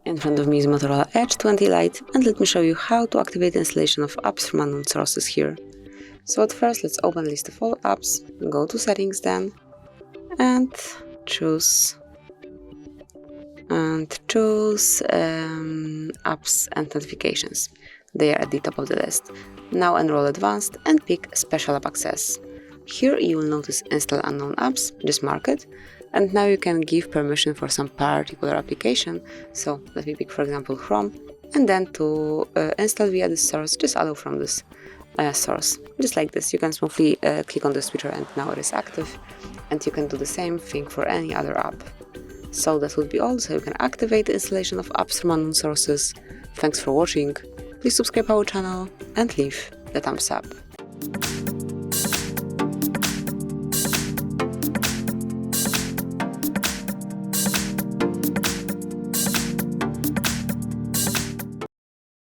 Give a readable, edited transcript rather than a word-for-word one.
In front of me is Motorola Edge 20 Lite, and let me show you how to activate the installation of apps from unknown sources here. So at first, let's open a list of all apps, go to settings then, and choose apps and notifications. They are at the top of the list. Now enroll advanced and pick special app access. Here you will notice install unknown apps, just mark it, and now you can give permission for some particular application. So let me pick for example Chrome, and then to install via this source, just allow from this source. Just like this, you can smoothly click on the switcher and now it is active, and you can do the same thing for any other app. So that would be all, so you can activate the installation of apps from unknown sources. Thanks for watching, please subscribe our channel and leave the thumbs up.